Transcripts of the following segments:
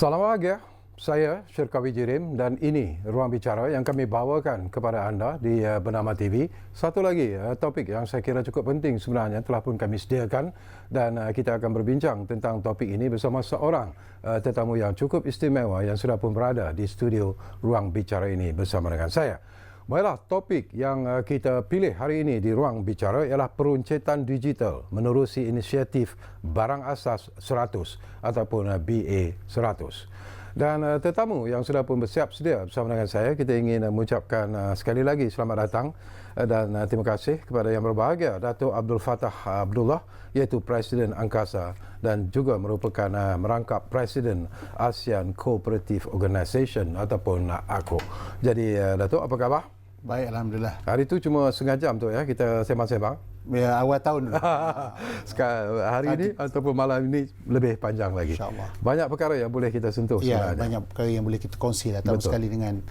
Salam bahagia, saya Syirkawi Jirim dan ini Ruang Bicara yang kami bawakan kepada anda di Bernama TV. Satu lagi topik yang saya kira cukup penting sebenarnya telah pun kami sediakan dan kita akan berbincang tentang topik ini bersama seorang tetamu yang cukup istimewa yang sudah pun berada di studio Ruang Bicara ini bersama dengan saya. Baiklah, topik yang kita pilih hari ini di Ruang Bicara ialah peruncetan digital menerusi inisiatif Barang Asas 100 ataupun BA 100. Dan tetamu yang sudah pun bersiap sedia bersama dengan saya, kita ingin mengucapkan sekali lagi selamat datang dan terima kasih kepada yang berbahagia Dato' Abdul Fattah Abdullah, iaitu Presiden Angkasa dan juga merupakan merangkap Presiden ASEAN Cooperative Organisation ataupun ACO. Jadi Dato', apa khabar? Baik, Alhamdulillah. Hari itu cuma setengah jam tu ya kita sembang-sembang. Ya, awal tahun. Hari ini ataupun malam ini lebih panjang lagi. InsyaAllah. Banyak perkara yang boleh kita sentuh Ya, sebenarnya. banyak perkara yang boleh kita kongsi lah, terutama sekali dengan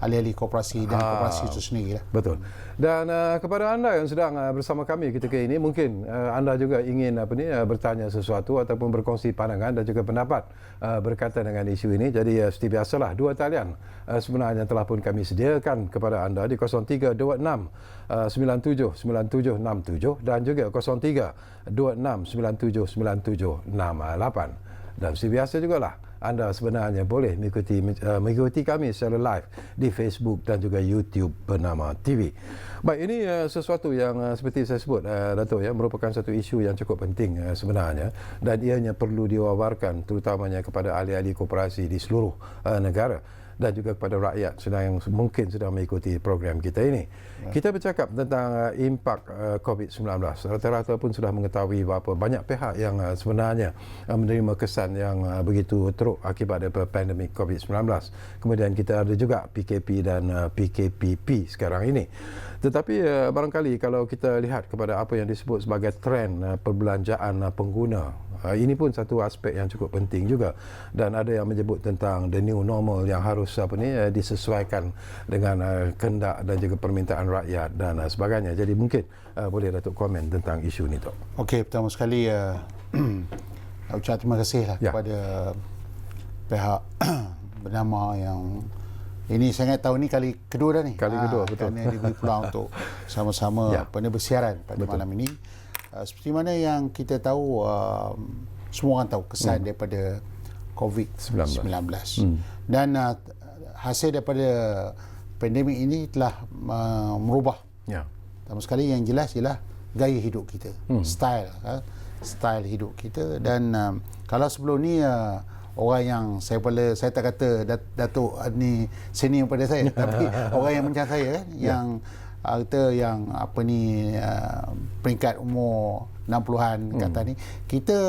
ahli-ahli koperasi dan koperasi itu sendiri lah. Betul. Dan kepada anda yang sedang bersama kami ketika ini, mungkin anda juga ingin bertanya sesuatu ataupun berkongsi pandangan dan juga pendapat berkaitan dengan isu ini. Jadi seperti biasalah, dua talian sebenarnya telah pun kami sediakan kepada anda di 0326 97 9767 dan juga 03 26 97 9768. Dan seperti biasa jugalah, anda sebenarnya boleh mengikuti kami secara live di Facebook dan juga YouTube Bernama TV. Baik, ini sesuatu yang seperti saya sebut, Dato', ya, merupakan satu isu yang cukup penting sebenarnya dan ianya perlu diwawarkan terutamanya kepada ahli-ahli koperasi di seluruh negara dan juga kepada rakyat yang mungkin sedang mengikuti program kita ini. Kita bercakap tentang impak COVID-19. Rata-rata pun sudah mengetahui bahawa banyak pihak yang sebenarnya menerima kesan yang begitu teruk akibat daripada pandemik COVID-19. Kemudian kita ada juga PKP dan PKPP sekarang ini. Tetapi barangkali kalau kita lihat kepada apa yang disebut sebagai trend perbelanjaan pengguna, ini pun satu aspek yang cukup penting juga, dan ada yang menyebut tentang the new normal yang harus disesuaikan dengan kehendak dan juga permintaan rakyat dan sebagainya. Jadi mungkin boleh Datuk komen tentang isu ini, Tok. Okey, pertama sekali ucap terima kasih lah kepada pihak bernama yang ini saya ingat tahun ni kali kedua dah ni. Kali kedua, betul. Kerana diberi peluang untuk sama-sama bersiaran pada malam ini. Seperti mana yang kita tahu, semua orang tahu kesan daripada COVID-19. Dan hasil daripada pandemik ini telah merubah. Pertama sekali yang jelas ialah gaya hidup kita, style hidup kita. Dan kalau sebelum ni orang yang saya tak kata Datuk ni senior pada saya, tapi orang yang macam saya yang kita yang peringkat umur 60-an kata ni, kita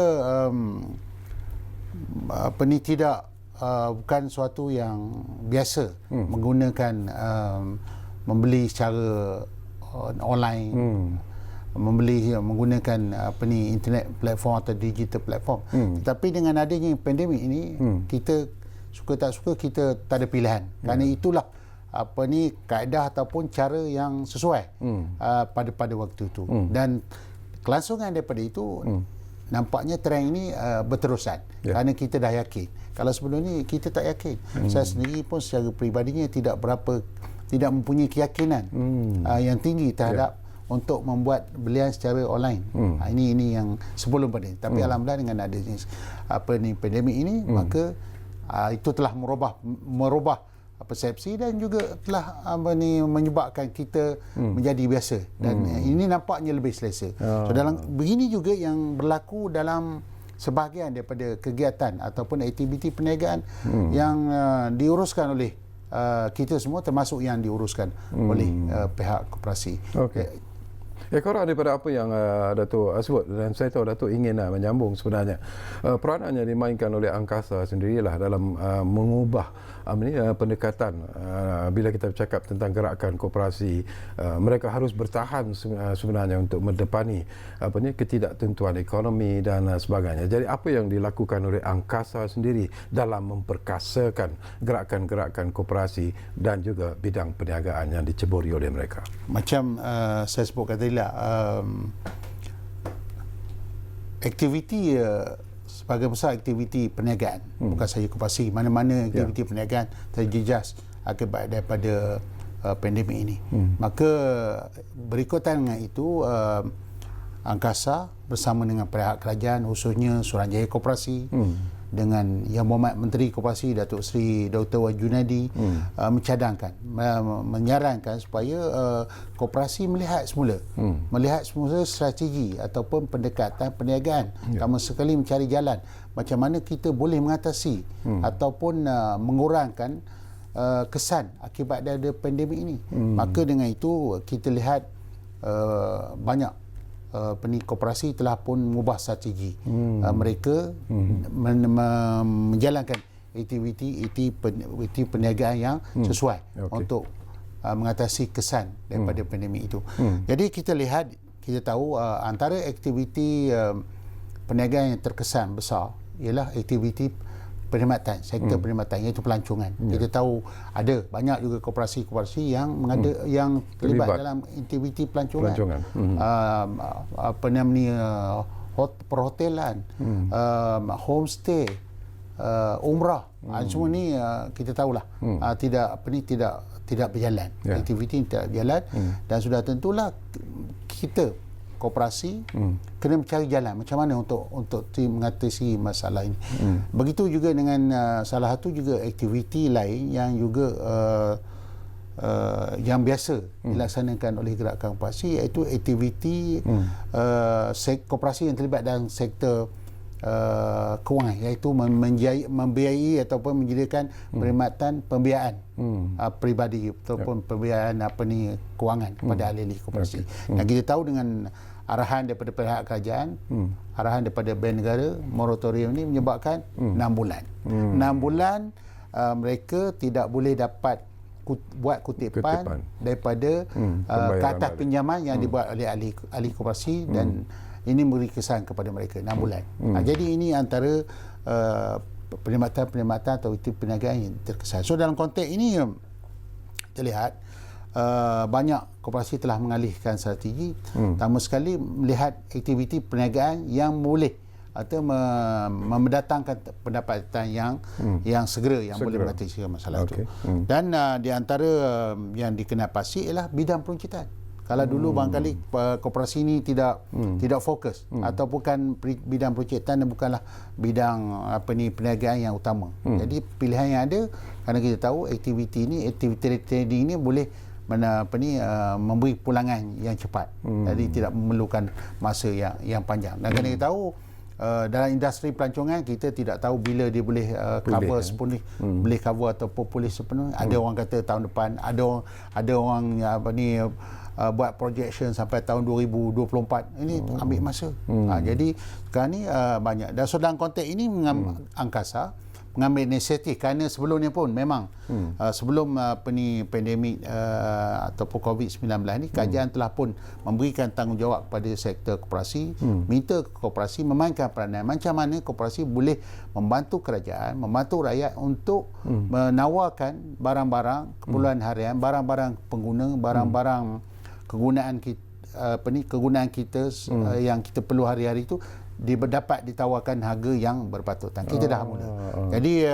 tidak bukan suatu yang biasa menggunakan membeli secara online, menggunakan internet platform atau digital platform. Tetapi dengan adanya pandemik ini, kita suka tak suka kita tak ada pilihan. Kerana itulah kaedah ataupun cara yang sesuai pada waktu itu. Dan kelangsungan daripada itu, nampaknya trend ini berterusan kerana kita dah yakin. Kalau sebelum ni kita tak yakin. Saya sendiri pun secara peribadinya tidak mempunyai keyakinan yang tinggi terhadap untuk membuat belian secara online. Ini yang sebelum pada ini. Tapi alhamdulillah dengan adanya pandemik ini, maka itu telah merubah persepsi dan juga telah menyebabkan kita menjadi biasa, dan ini nampaknya lebih selesa. So dalam begini juga yang berlaku dalam sebahagian daripada kegiatan ataupun aktiviti perniagaan yang diuruskan oleh kita semua, termasuk yang diuruskan oleh pihak koperasi. Korang daripada apa yang Datuk sebut, dan saya tahu Datuk ingin menyambung sebenarnya, peranannya dimainkan oleh Angkasa sendirilah dalam mengubah pendekatan bila kita bercakap tentang gerakan koperasi. Mereka harus bertahan sebenarnya untuk mendepani ketidaktentuan ekonomi dan sebagainya. Jadi apa yang dilakukan oleh Angkasa sendiri dalam memperkasakan gerakan-gerakan koperasi dan juga bidang perniagaan yang diceburi oleh mereka? Macam saya sebutkan tadi lah, aktiviti sebagai besar aktiviti perniagaan, bukan saja koperasi, mana-mana aktiviti perniagaan terjejas akibat daripada pandemik ini. Maka berikutan dengan itu, Angkasa bersama dengan pihak kerajaan, khususnya Suruhanjaya Koperasi, dengan Yang Berhormat Menteri Koperasi Datuk Seri Dr. Wan Junadi, mencadangkan, menyarankan supaya koperasi melihat semula strategi ataupun pendekatan perniagaan, pertama sekali mencari jalan macam mana kita boleh mengatasi ataupun mengurangkan kesan akibat dari pandemik ini. Maka dengan itu kita lihat banyak koperasi telah pun mengubah strategi mereka menjalankan aktiviti perniagaan yang sesuai untuk mengatasi kesan daripada pandemik itu. Jadi kita lihat, kita tahu antara aktiviti perniagaan yang terkesan besar ialah aktiviti perkhidmatan, sektor perkhidmatan, iaitu pelancongan. Kita tahu ada banyak juga koperasi-koperasi yang yang terlibat dalam aktiviti pelancongan. Apa namanya, perhotelan, homestay, umrah. Semua ni kita tahulah tidak berjalan. Aktiviti tidak berjalan, dan sudah tentulah kita koperasi kena mencari jalan macam mana untuk mengatasi masalah ini. Begitu juga dengan salah satu juga aktiviti lain yang juga yang biasa dilaksanakan oleh gerakan koperasi, iaitu aktiviti koperasi yang terlibat dalam sektor kewangan, iaitu membiayai ataupun menyediakan perkhidmatan pembiayaan peribadi ataupun pembiayaan kewangan kepada ahli-ahli koperasi. Dan kita tahu dengan arahan daripada pihak kerajaan, arahan daripada Bank Negara, moratorium ini menyebabkan 6 bulan. 6 bulan mereka tidak boleh dapat buat kutipan daripada katas pinjaman yang dibuat oleh ahli koperasi, dan ini memberi kesan kepada mereka 6 bulan. Jadi ini antara perkhidmatan atau aktiviti perniagaan yang terkesan. So dalam konteks ini terlihat banyak koperasi telah mengalihkan strategi. Pertama sekali melihat aktiviti perniagaan yang boleh atau mendatangkan pendapatan yang segera, yang boleh mengatasi masalah itu. Dan di antara yang dikenal pasti ialah bidang peruncitan. Kalau dulu barangkali koperasi ini tidak fokus atau bukan bidang peruncitan dan bukanlah bidang perniagaan yang utama. Jadi pilihan yang ada, kerana kita tahu aktiviti trading ini boleh memberi pulangan yang cepat. Jadi tidak memerlukan masa yang panjang. Dan kerana kita tahu dalam industri pelancongan, kita tidak tahu bila dia boleh cover sepenuh, boleh cover ataupun pulih sepenuh. Ada orang kata tahun depan, ada orang buat projection sampai tahun 2024. Ini ambil masa. Jadi sekarang ni banyak. Dan so dalam konteks ini Angkasa mengambil inisiatif, kerana sebelumnya pun memang sebelum pandemik ataupun COVID-19 ni, kerajaan telah pun memberikan tanggungjawab kepada sektor koperasi, minta koperasi memainkan peranan macam mana koperasi boleh membantu kerajaan, membantu rakyat untuk menawarkan barang-barang keperluan harian, barang-barang pengguna, barang-barang kegunaan kita yang kita perlu hari-hari itu dapat ditawarkan harga yang berpatutan. Kita dah mula. Jadi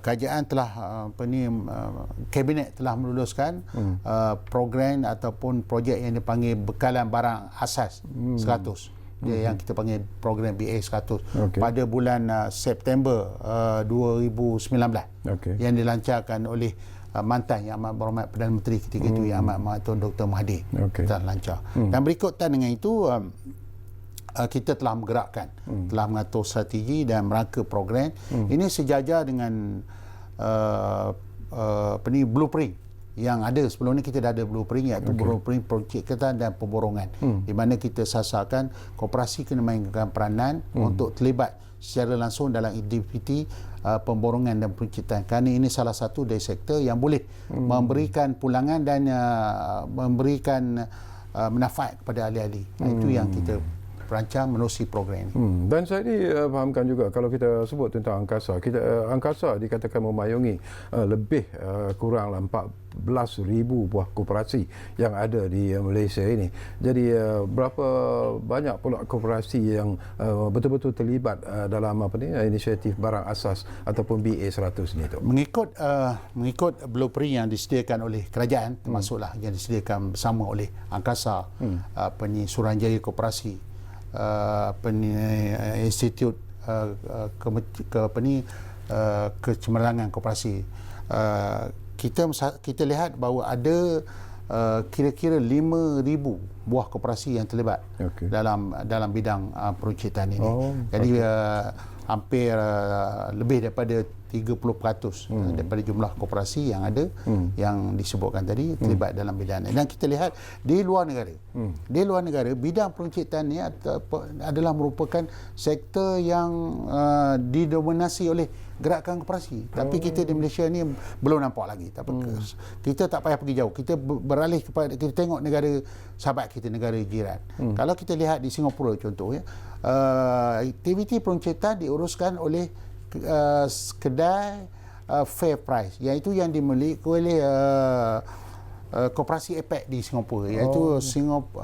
kerajaan telah kabinet telah meluluskan program ataupun projek yang dipanggil bekalan barang asas 100. Yang kita panggil program BA 100 pada bulan September 2019 yang dilancarkan oleh mantan Yang Amat Berhormat Perdana Menteri ketika itu, Yang Amat Mahatun Dr. Mahathir, telah lancar. Dan berikutan dengan itu, kita telah menggerakkan, telah mengatur strategi dan merangka program. Ini sejajar dengan blueprint yang ada sebelum ni. Kita dah ada blueprint, iaitu blueprint penciptaan dan pemborongan, di mana kita sasarkan koperasi kena mainkan peranan untuk terlibat secara langsung dalam aktiviti pemborongan dan penciptaan. Kerana ini salah satu dari sektor yang boleh memberikan pulangan dan memberikan manfaat kepada ahli-ahli. Itu yang kita berancang menerusi program ini. Dan saya fahamkan juga kalau kita sebut tentang angkasa, angkasa dikatakan memayungi lebih kurang 14,000 buah koperasi yang ada di Malaysia ini. Jadi berapa banyak pula koperasi yang betul-betul terlibat dalam inisiatif barang asas ataupun BA100 ni tu? Mengikut blueprint yang disediakan oleh kerajaan, termasuklah yang disediakan bersama oleh Angkasa, Suruhanjaya Koperasi, Institut Kecemerlangan Koperasi, kita lihat bahawa ada kira-kira 5,000 buah koperasi yang terlibat dalam bidang peruncitan ini. Jadi hampir lebih daripada 30% daripada jumlah koperasi yang ada yang disebutkan tadi terlibat dalam bidang ini. Dan kita lihat di luar negara, bidang peruncitan ini adalah merupakan sektor yang didominasi oleh gerakan koperasi. Tapi kita di Malaysia ni belum nampak lagi. Tapi kita tak payah pergi jauh. Kita beralih kepada, kita tengok negara sahabat kita, negara jiran. Kalau kita lihat di Singapura contohnya, aktiviti peruncitan diuruskan oleh kedai fair price, iaitu yang dimiliki oleh koperasi APEC di Singapura, iaitu Singapore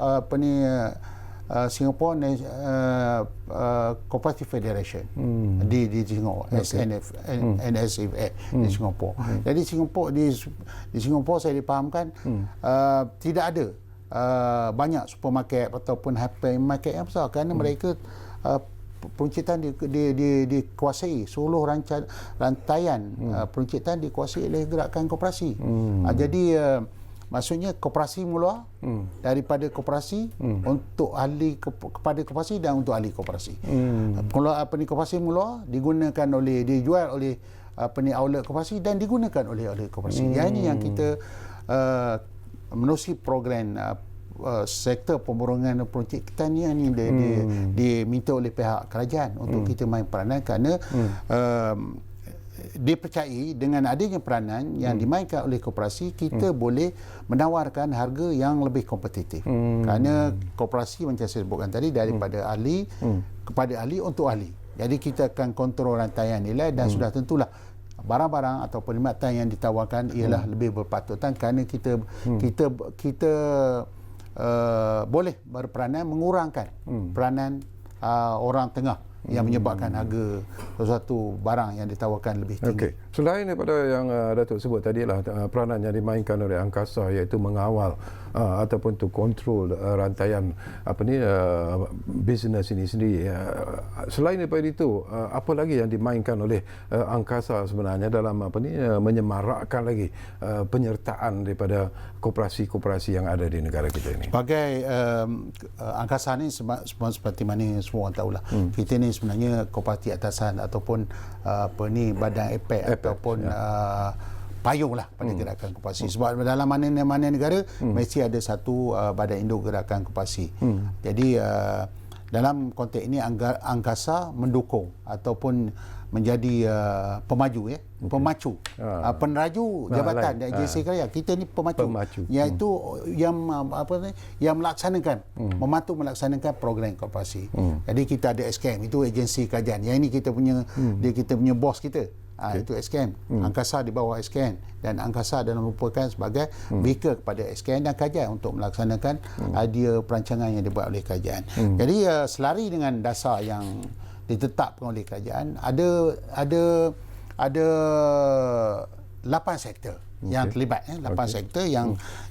Cooperative Federation di Singapura, NSFA di Singapura. Jadi di Singapura saya dipahamkan tidak ada banyak supermarket ataupun hypermarket yang besar, kerana mereka peruncitan dikuasai, seluruh rantaian peruncitan dikuasai oleh gerakan koperasi. Jadi maksudnya koperasi mula daripada koperasi untuk ahli kepada koperasi dan untuk ahli koperasi. Kalau koperasi mula dijual oleh outlet koperasi dan digunakan oleh koperasi. Yang ini yang kita menerusi program sektor pemburuan peruncitan ni diminta oleh pihak kerajaan untuk kita main peranan, kerana dipercayai dengan adanya peranan yang dimainkan oleh koperasi, kita boleh menawarkan harga yang lebih kompetitif. Kerana koperasi macam saya sebutkan tadi, daripada ahli kepada ahli untuk ahli. Jadi kita akan kontrol rantaian nilai dan sudah tentulah barang-barang atau perkhidmatan yang ditawarkan ialah lebih berpatutan, kerana kita boleh berperanan mengurangkan peranan orang tengah yang menyebabkan harga sesuatu barang yang ditawarkan lebih tinggi. Selain daripada yang Datuk sebut tadi lah, peranan yang dimainkan oleh Angkasa, iaitu mengawal ataupun to control rantaian bisnes ini sendiri. Selain daripada itu, apa lagi yang dimainkan oleh Angkasa sebenarnya dalam menyemarakkan lagi penyertaan daripada koperasi-koperasi yang ada di negara kita ini? Sebagai Angkasa ni seperti mana semua orang tahulah, kita ni sebenarnya kooperatif atasan ataupun badan APEC ataupun payung lah pada gerakan koperasi. Sebab dalam mana-mana negara mesti ada satu badan induk gerakan koperasi. Jadi dalam konteks ini Angkasa mendukung ataupun menjadi pemaju, pemacu, peneraju jabatan dan agensi kerajaan. Kita ni pemacu. Iaitu yang melaksanakan, membantu melaksanakan program koperasi. Jadi kita ada SKM, itu agensi kerajaan. Yang ini kita punya bos kita. Itu SKM. Angkasa di bawah SKM, dan Angkasa adalah merupakan sebagai vehicle kepada SKM dan kerajaan untuk melaksanakan idea perancangan yang dibuat oleh kerajaan. Jadi selari dengan dasar yang ditetapkan oleh kerajaan, ada 8 sektor yang terlibat, 8 sektor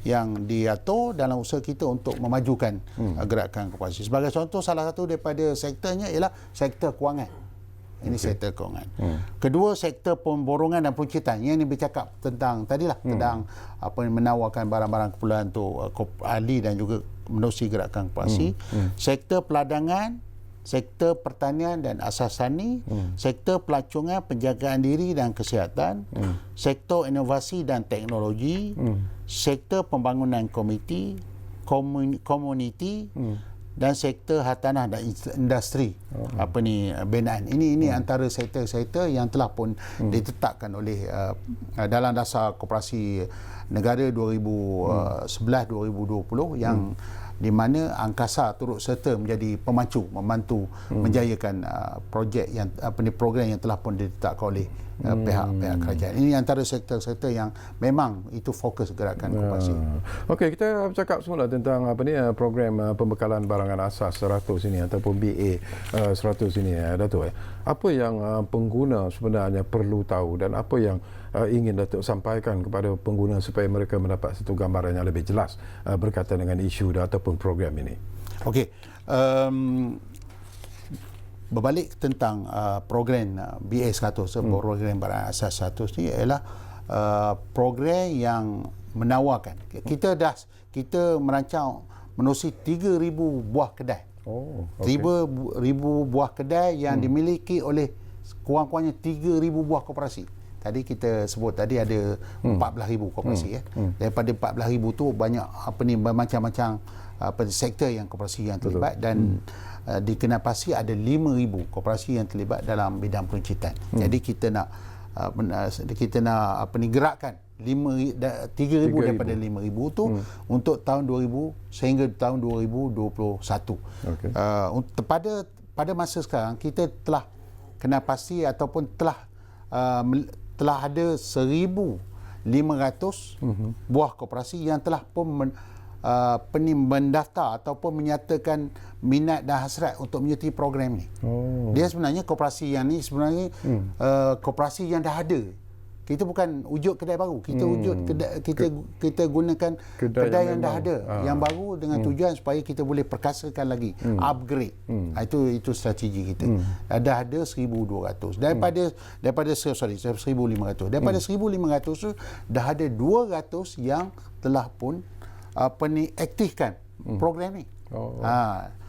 yang diatur dalam usaha kita untuk memajukan gerakan koperasi. Sebagai contoh, salah satu daripada sektornya ialah sektor kewangan. Ini sektor kewangan. Kedua, sektor pemborongan dan peruncitan. Yang ini bercakap tentang tadilah, tentang menawarkan barang-barang keperluan untuk ahli dan juga menerusi gerakan koperasi. Sektor peladangan, sektor pertanian dan asas tani, sektor pelancungan, penjagaan diri dan kesihatan, sektor inovasi dan teknologi, sektor pembangunan komuniti, dan sektor hartanah dan industri binaan. Ini antara sektor-sektor yang telah pun ditetapkan oleh dalam dasar koperasi negara 2011-2020 yang di mana angkasa turut serta menjadi membantu menjayakan projek yang program yang telah pun ditetapkan oleh pihak kerajaan. Ini antara sektor-sektor yang memang itu fokus gerakan koperasi. Okey, kita bercakap semula tentang program pembekalan barangan asas 100 ini ataupun BA 100 ini, Datuk. Apa yang pengguna sebenarnya perlu tahu dan apa yang ingin Datuk sampaikan kepada pengguna supaya mereka mendapat satu gambaran yang lebih jelas berkaitan dengan isu ataupun program ini? Okey. Berbalik tentang program BA 100, program barangan asas 100 ni ialah program yang menawarkan. Kita merancang menerusi 3,000 buah kedai. Oh, okay. 3,000 buah kedai yang dimiliki oleh kurang-kurangnya 3,000 buah koperasi. Tadi kita sebut tadi ada 14,000 koperasi ya. Daripada 14,000 tu banyak macam-macam sektor yang koperasi yang terlibat. Dan di Kenapasi ada 5,000 koperasi yang terlibat dalam bidang peruncitan. Jadi kita nak gerakkan 3,000 daripada 5,000 tu untuk tahun 2000 sehingga tahun 2021. Okay. Pada masa sekarang kita telah Kenapasi ataupun telah ada 1,500 buah koperasi yang telah pun mendaftar ataupun menyatakan minat dan hasrat untuk menyertai program ni. Dia sebenarnya koperasi yang ni sebenarnya koperasi yang dah ada. Kita bukan wujud kedai baru. Kita wujud kedai, kita gunakan kedai yang dah ada, yang baru dengan tujuan supaya kita boleh perkasakan lagi, upgrade. Itu strategi kita. Dah ada 1,200. Daripada 1,500. Daripada 1,500 tu dah ada 200 yang telah pun aktifkan program ni.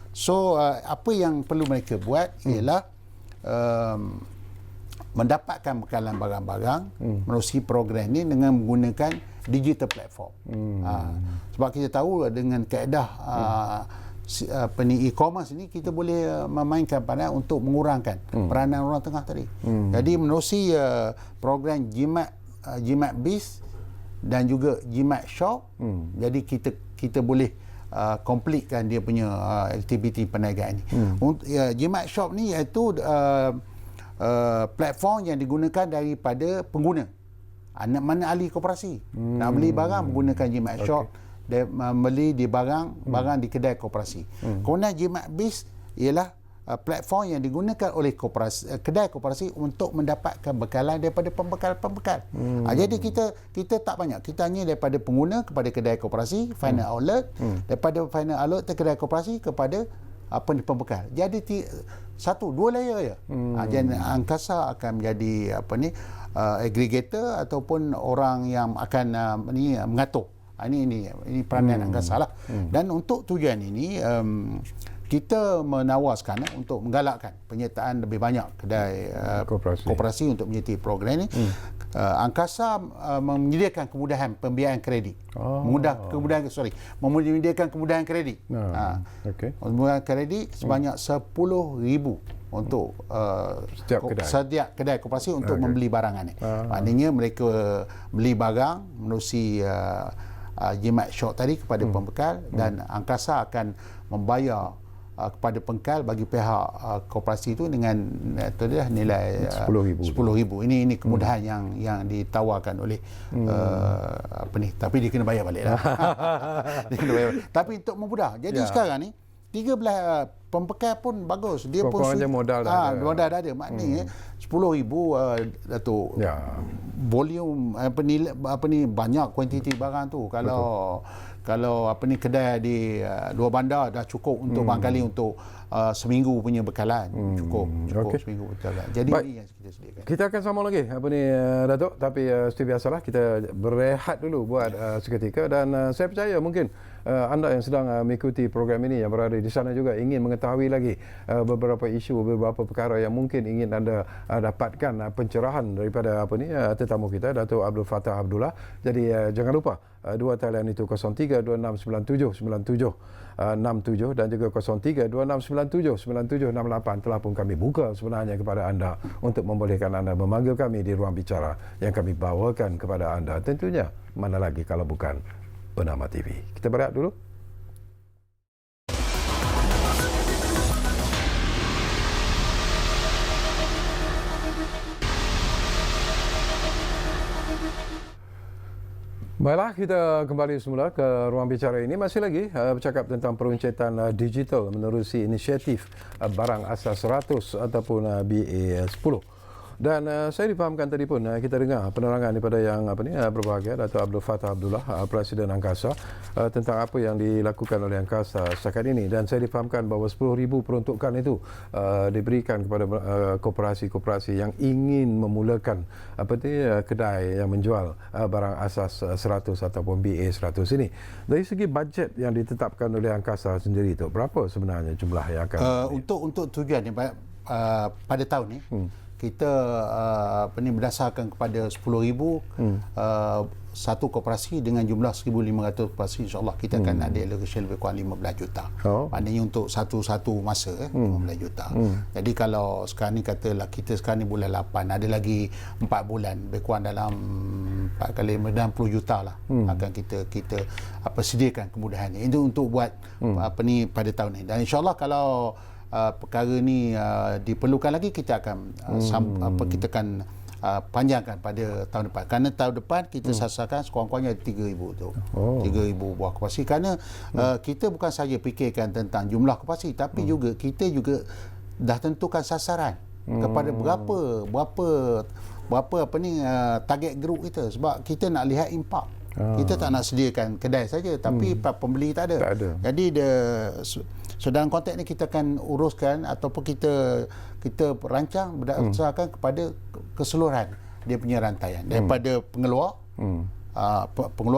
So apa yang perlu mereka buat ialah mendapatkan bekalan barang-barang menerusi program ni dengan menggunakan digital platform. Sebab kita tahu dengan kaedah e-commerce ni kita boleh memainkan peranan untuk mengurangkan peranan orang tengah tadi. Jadi menerusi program Jimat Biz dan juga Jimat Shop, jadi kita boleh completekan dia punya aktiviti perniagaan ni. Jimat Shop ni iaitu platform yang digunakan daripada pengguna, mana ahli koperasi nak beli barang menggunakan Jimat Shop, beli di barang di kedai koperasi. Kemudian Jimat Biz ialah platform yang digunakan oleh kedai koperasi untuk mendapatkan bekalan daripada pembekal. Jadi kita tak banyak, kita hanya daripada pengguna kepada kedai koperasi, final outlet, daripada final outlet ke kedai koperasi kepada pembekal. Jadi dua layer je. Jadi angkasa akan menjadi aggregator ataupun orang yang akan mengatur. Ini peranan angkasa lah. Dan untuk tujuan ini kita menawarkan untuk menggalakkan penyertaan lebih banyak kedai koperasi untuk menyertai program ini. Angkasa menyediakan kemudahan pembiayaan kredit. Menyediakan kemudahan kredit. Kemudahan kredit sebanyak 10,000 untuk setiap kedai koperasi untuk membeli barangan ni. Maknanya mereka beli barang menerusi Jimat Shop tadi kepada pembekal, dan angkasa akan membayar kepada pembekal bagi pihak koperasi itu dengan nilai 10,000. Ini kemudahan yang ditawarkan oleh tapi dia kena bayar balik lah. Tapi untuk memudah. Jadi sekarang ni 13 pembekal pun bagus. Dia pun modal dah ada. Maknanya 10,000 Datuk. Volume banyak kuantiti barang tu. Kalau kedai di luar bandar dah cukup untuk barangkali untuk seminggu punya bekalan. Cukup seminggu bekalan. Jadi ini yang kita sediakan. Kita akan sambung lagi Datuk, tapi seperti biasalah kita berehat dulu buat seketika, dan saya percaya mungkin anda yang sedang mengikuti program ini yang berada di sana juga ingin mengetahui lagi beberapa isu, beberapa perkara yang mungkin ingin anda dapatkan pencerahan daripada tetamu kita, Datuk Abdul Fattah Abdullah. Jadi jangan lupa dua talian itu 0326979767 dan juga 0326979768 telah pun kami buka sebenarnya kepada anda untuk membolehkan anda memanggil kami di ruang bicara yang kami bawakan kepada anda. Tentunya mana lagi kalau bukan Bernama TV. Kita berehat dulu. Baiklah, kita kembali semula ke ruang bicara ini. Masih lagi bercakap tentang peruncitan digital menerusi inisiatif barang asas 100 ataupun BA10. Dan saya difahamkan tadi pun kita dengar penerangan daripada yang berbahagia Dato' Abdul Fattah Abdullah, Presiden Angkasa, tentang apa yang dilakukan oleh Angkasa setakat ini. Dan saya difahamkan bahawa 10,000 peruntukan itu diberikan kepada koperasi-koperasi yang ingin memulakan kedai yang menjual barang asas 100 ataupun BA100 ini. Dari segi bajet yang ditetapkan oleh Angkasa sendiri itu, berapa sebenarnya jumlah yang akan untuk tujuan ni pada tahun ni kita berdasarkan kepada 10,000 satu koperasi dengan jumlah 1,500 koperasi, insyaAllah kita akan ada allocation lebih kurang 15 juta. Maknanya untuk satu masa 15 juta. Jadi kalau sekarang ni katalah kita sekarang ni bulan 8, ada lagi 4 bulan, lebih kurang dalam 4 kali 60 juta lah akan kita sediakan kemudahannya. Itu untuk buat pada tahun ni. Dan insyaAllah kalau perkara ni diperlukan lagi, kita akan kita akan panjangkan pada tahun depan. Kerana tahun depan kita sasarkan sekurang-kurangnya 3,000 tu. 3,000 buah koperasi. Kerana kita bukan saja fikirkan tentang jumlah koperasi, tapi juga kita juga dah tentukan sasaran kepada berapa target group kita, sebab kita nak lihat impak. Kita tak nak sediakan kedai saja, tapi pembeli tak ada. Jadi dalam konteks ni kita akan uruskan ataupun kita rancang berdasarkan kepada keseluruhan dia punya rantaian, daripada pengeluar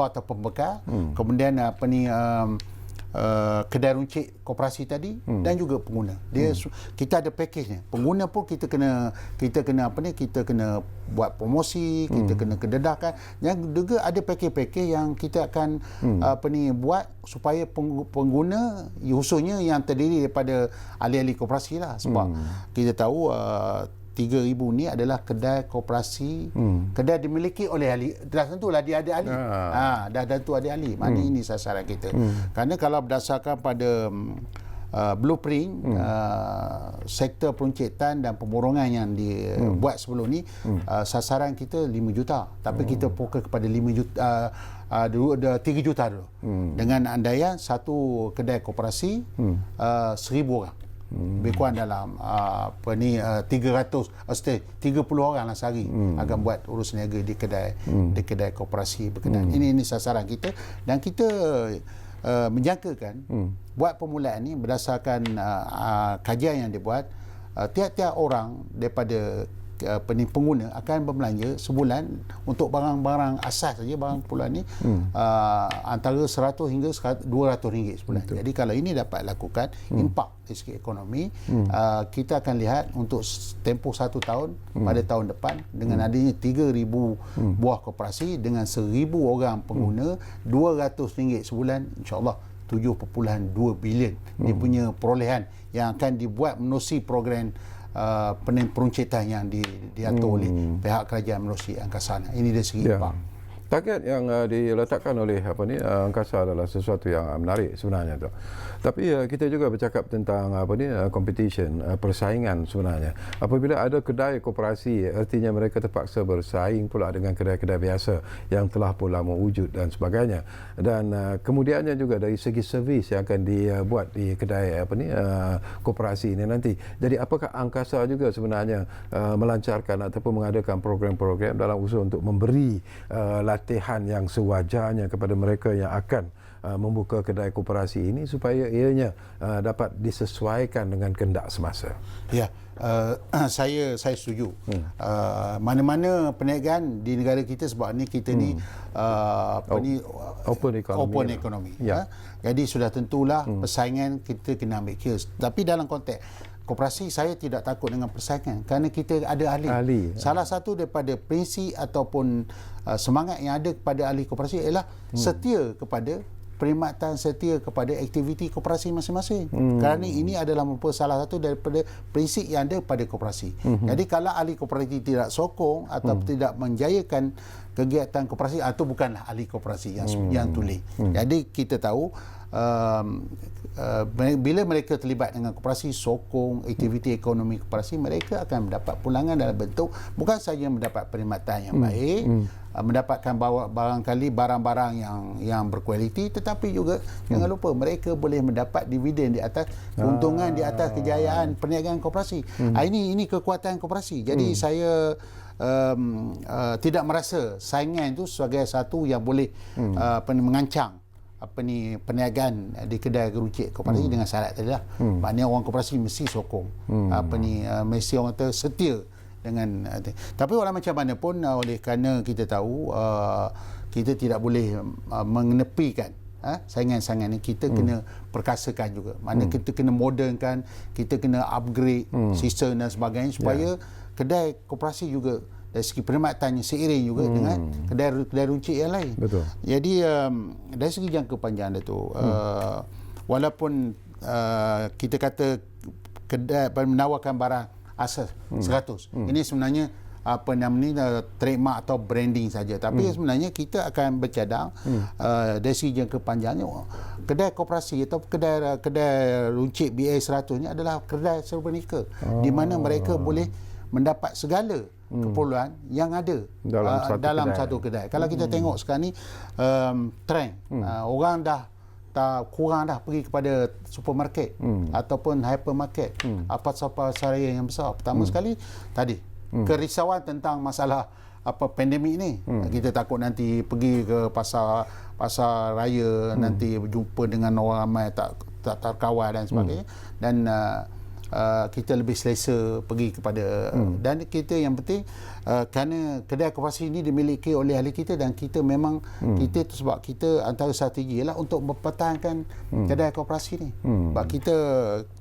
atau pembekal, kemudian kedai runcit koperasi tadi, dan juga pengguna. Kita ada package-nya. Pengguna pun kita kena buat promosi, kita kena kededahkan. Yang juga ada package-package yang kita akan buat supaya pengguna, khususnya yang terdiri daripada ahli-ahli koperasi lah, sebab kita tahu 3,000 ni adalah kedai koperasi, kedai dimiliki oleh ahli. Dah tentulah dia ada ahli. Dah tentu ada ahli. Maknanya ini sasaran kita. Kerana kalau berdasarkan pada blueprint sektor peruncitan dan pemborongan yang dibuat sebelum ni, sasaran kita 5 juta. Tapi kita fokus kepada 5 juta, 3 juta dulu. Dengan andaian satu kedai koperasi 1,000 orang. Lebih kurang dalam 30 orang lah sehari akan buat urus niaga di kedai koperasi berkenaan. Ini sasaran kita, dan kita menjangkakan buat permulaan ni berdasarkan kajian yang dibuat, tiap-tiap orang daripada pengguna akan berbelanja sebulan untuk barang-barang asas saja, barang keperluan ni antara 100 hingga 200 ringgit sebulan. Betul. Jadi kalau ini dapat lakukan impak dari segi ekonomi, kita akan lihat untuk tempoh 1 tahun pada tahun depan, dengan adanya 3,000 buah koperasi dengan 1,000 orang pengguna, 200 ringgit sebulan, insyaAllah 7.2 bilion dia punya perolehan yang akan dibuat menerusi program peruncitan yang diatur oleh pihak kerajaan menerusi Angkasa. Ini dari segi impak. Target yang diletakkan oleh Angkasa adalah sesuatu yang menarik sebenarnya tu. Tapi kita juga bercakap tentang competition, persaingan sebenarnya. Apabila ada kedai koperasi, artinya mereka terpaksa bersaing pula dengan kedai-kedai biasa yang telah pun lama wujud dan sebagainya. Dan kemudiannya juga dari segi servis yang akan dibuat di kedai koperasi ini nanti. Jadi apakah Angkasa juga sebenarnya melancarkan ataupun mengadakan program-program dalam usaha untuk memberi latihan yang sewajarnya kepada mereka yang akan membuka kedai koperasi ini supaya ianya dapat disesuaikan dengan kehendak semasa? Ya, saya setuju. Mana-mana perniagaan di negara kita, sebab ni kita ni open economy. Ya. Jadi sudah tentulah persaingan kita kena ambil kira. Tapi dalam konteks koperasi, saya tidak takut dengan persaingan kerana kita ada ahli. Salah satu daripada prinsip ataupun semangat yang ada kepada ahli koperasi ialah setia kepada perkhidmatan, setia kepada aktiviti koperasi masing-masing. Kerana ini adalah merupakan salah satu daripada prinsip yang ada pada koperasi. Jadi kalau ahli koperasi tidak sokong atau tidak menjayakan kegiatan koperasi, itu bukanlah ahli koperasi yang tulen. Jadi kita tahu bila mereka terlibat dengan koperasi, sokong aktiviti ekonomi koperasi, mereka akan mendapat pulangan dalam bentuk bukan sahaja mendapat perkhidmatan yang baik, mendapatkan barangkali barang-barang yang berkualiti, tetapi juga jangan lupa mereka boleh mendapat dividen di atas keuntungan, di atas kejayaan perniagaan koperasi. Ini kekuatan koperasi. Jadi saya tidak merasa saingan itu sebagai satu yang boleh mengancang perniagaan di kedai gerucik koperasi dengan syarat tadi lah. Maknanya orang koperasi mesti sokong mesti orang kata setia dengan tapi walau macam mana pun oleh kerana kita tahu kita tidak boleh mengenepikan saingan-saingan ni, kita kena perkasakan juga. Mana kita kena modernkan, kita kena upgrade sistem dan sebagainya supaya kedai koperasi juga dari segi perkhidmatannya seiring juga dengan kedai runcit yang lain. Betul. Jadi dari segi jangka panjang Dato', walaupun kita kata kedai menawarkan barang asas 100, ini sebenarnya trademark atau branding saja, tapi sebenarnya kita akan bercadang dari segi jangka panjangnya kedai koperasi atau kedai runcit BA 100 ni adalah kedai serba nika, di mana mereka boleh mendapat segala keperluan yang ada dalam satu kedai. Kalau kita tengok sekarang ni trend, orang dah kurang dah pergi kepada supermarket ataupun hypermarket, pasar-pasar yang besar. Pertama sekali tadi kerisauan tentang masalah pandemik ni. Kita takut nanti pergi ke pasar raya nanti berjumpa dengan orang ramai tak terkawal dan sebagainya, dan kita lebih selesa pergi kepada dan kita yang penting kerana kedai koperasi ini dimiliki oleh ahli kita, dan kita memang kita tu sebab kita antara strategi ialah untuk mempertahankan kedai koperasi ni. Sebab kita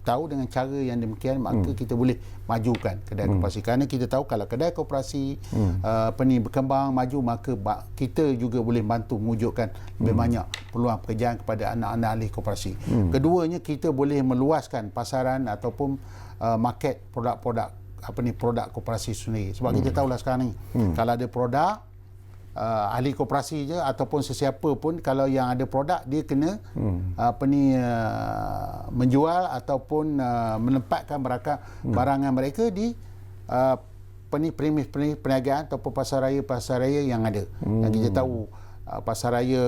tahu dengan cara yang demikian maka kita boleh majukan kedai koperasi, kerana kita tahu kalau kedai koperasi berkembang maju, maka kita juga boleh bantu mewujudkan lebih banyak peluang pekerjaan kepada anak-anak ahli koperasi. Keduanya, kita boleh meluaskan pasaran ataupun market produk-produk produk koperasi sendiri. Sebab kita tahulah sekarang ni kalau ada produk ahli koperasi je ataupun sesiapa pun, kalau yang ada produk dia kena menjual ataupun menempatkan barangan mereka di premis perniagaan ataupun pasar raya yang ada. Dan kita tahu pasar raya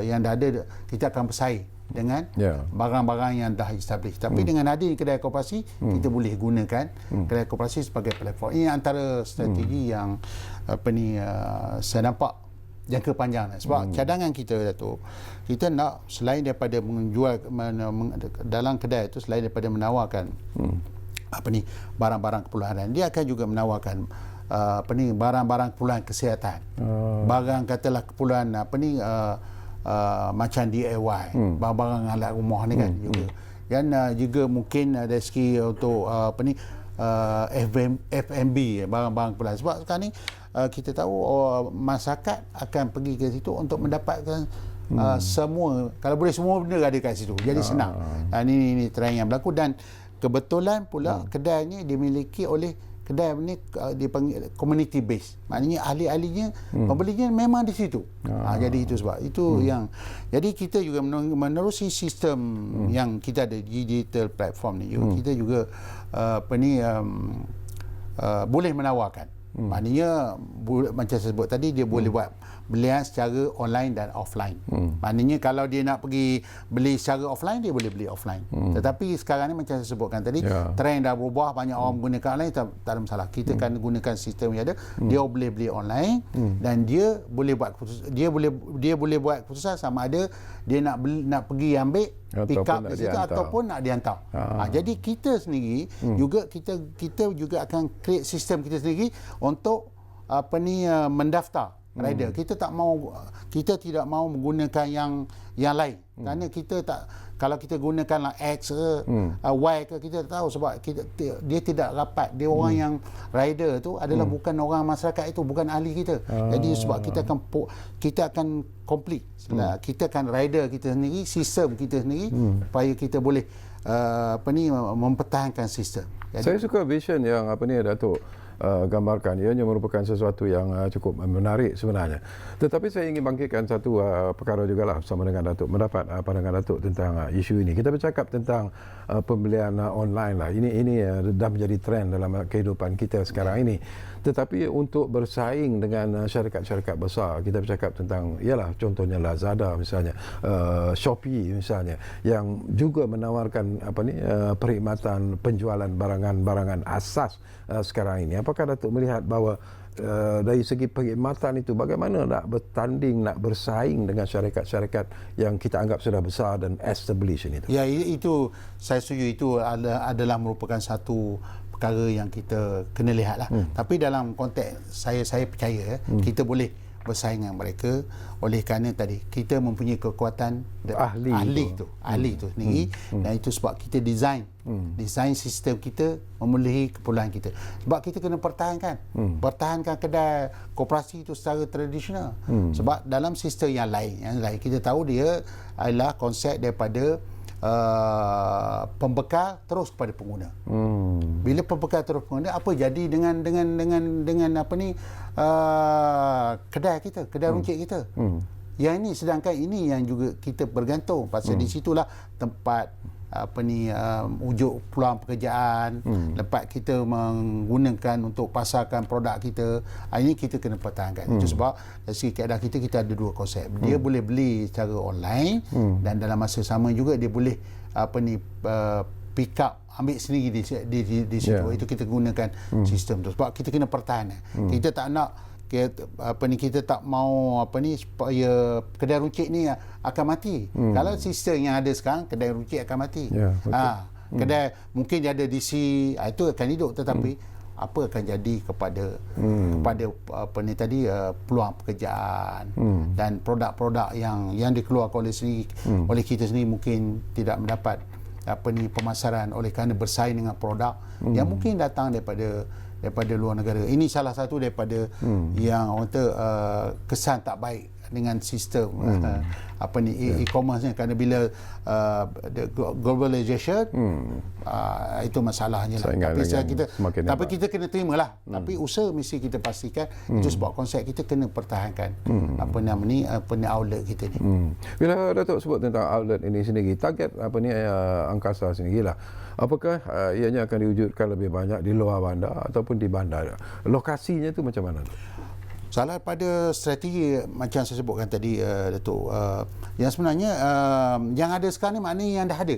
yang dah ada, kita akan bersaing dengan barang-barang yang dah established. Tapi dengan adanya kedai koperasi, kita boleh gunakan kedai koperasi sebagai platform. Ini antara strategi yang saya nampak jangka panjang. Sebab cadangan kita, Dato', kita nak selain daripada menjual dalam kedai itu, selain daripada menawarkan barang-barang keperluan, dia akan juga menawarkan barang-barang keperluan kesihatan. Barang katalah keperluan macam DIY, barang-barang alat rumah ni kan juga. Dan juga mungkin dari segi untuk F&B, barang-barang keperluan. Sebab sekarang ni kita tahu masyarakat akan pergi ke situ untuk mendapatkan semua, kalau boleh semua benda ada kat situ. Jadi senang. Ini trend yang berlaku, dan kebetulan pula kedai ni dimiliki oleh kedai ni dipanggil community base. Maknanya ahli-ahlinya pembelinya memang di situ. Jadi itu sebab itu yang jadi kita juga menerusi sistem yang kita ada digital platform ni. Kita juga boleh menawarkan. Maknanya macam saya sebut tadi, dia boleh buat belian secara online dan offline. Maknanya kalau dia nak pergi beli secara offline, dia boleh beli offline. Tetapi sekarang ni macam saya sebutkan tadi, trend dah berubah, banyak orang menggunakan online, tak ada masalah. Kita akan gunakan sistem yang ada. Dia boleh beli online dan dia boleh buat buat keputusan sama ada dia nak pergi ambil pick up di situ ataupun nak dihantar. Jadi kita sendiri juga kita juga akan create sistem kita sendiri untuk mendaftar rider. Kita tidak mau menggunakan yang lain, kerana kita tak, kalau kita gunakan X ke Y ke, kita tak tahu sebab dia tidak rapat. Dia orang yang rider tu adalah bukan orang masyarakat itu, bukan ahli kita. Jadi sebab kita akan complete. Kita akan rider kita sendiri, sistem kita sendiri, supaya kita boleh mempertahankan sistem. Saya suka vision yang Datuk gambarkan. Ianya merupakan sesuatu yang cukup menarik sebenarnya. Tetapi saya ingin bangkitkan satu perkara jugalah bersama dengan Datuk, mendapat pandangan Datuk tentang isu ini. Kita bercakap tentang pembelian online lah. Ini dah menjadi trend dalam kehidupan kita sekarang ini. Tetapi untuk bersaing dengan syarikat-syarikat besar, kita bercakap tentang ialah contohnya Lazada misalnya, Shopee misalnya, yang juga menawarkan perkhidmatan penjualan barangan-barangan asas sekarang ini. Apakah Datuk melihat bahawa dari segi perkhidmatan itu bagaimana nak bertanding, nak bersaing dengan syarikat-syarikat yang kita anggap sudah besar dan established ini? Ya, itu saya setuju, itu adalah merupakan satu perkara yang kita kena lihat lah. Tapi dalam konteks saya percaya kita boleh bersaing dengan mereka oleh kerana tadi kita mempunyai kekuatan ahli itu sendiri, dan itu sebab kita design sistem kita memenuhi keperluan kita. Sebab kita kena pertahankan kedai koperasi itu secara tradisional. Sebab dalam sistem yang lain kita tahu dia adalah konsep daripada pembekal terus kepada pengguna. Bila pembekal terus pengguna, apa jadi dengan kedai kita, kedai runcit kita? Yang ini, sedangkan ini yang juga kita bergantung pasal di situlah tempat wujud peluang pekerjaan, lepas kita menggunakan untuk pasarkan produk kita. Ini kita kena pertahankan. Itu sebab dari segi keadaan kita ada dua konsep. Dia boleh beli secara online, dan dalam masa sama juga dia boleh pick up, ambil sendiri di situ. Itu kita gunakan sistem tu. Sebab kita kena pertahankan. Kita tak nak kita tak mau supaya kedai runcit ni akan mati. Kalau sistem yang ada sekarang, kedai runcit akan mati. Kedai mungkin dia ada DC, itu akan hidup, tetapi apa akan jadi kepada peluang pekerjaan dan produk-produk yang dikeluarkan oleh kita sendiri mungkin tidak mendapat pemasaran oleh kerana bersaing dengan produk yang mungkin datang daripada luar negara. Ini salah satu daripada yang orang kata kesan tak baik dengan sistem e-commerce ni, kerana bila globalization itu masalahnya lah. Tapi kita kena terimalah. Tapi usaha mesti kita pastikan. Itu sebab konsep kita kena pertahankan outlet kita ni. Bila Datuk sebut tentang outlet ini sendiri, target angkasa sendirilah, apakah ianya akan diwujudkan lebih banyak di luar bandar ataupun di bandar? Lokasinya tu macam mana? Salah pada strategi macam saya sebutkan tadi, Datuk, yang sebenarnya yang ada sekarang ni maknanya yang dah ada.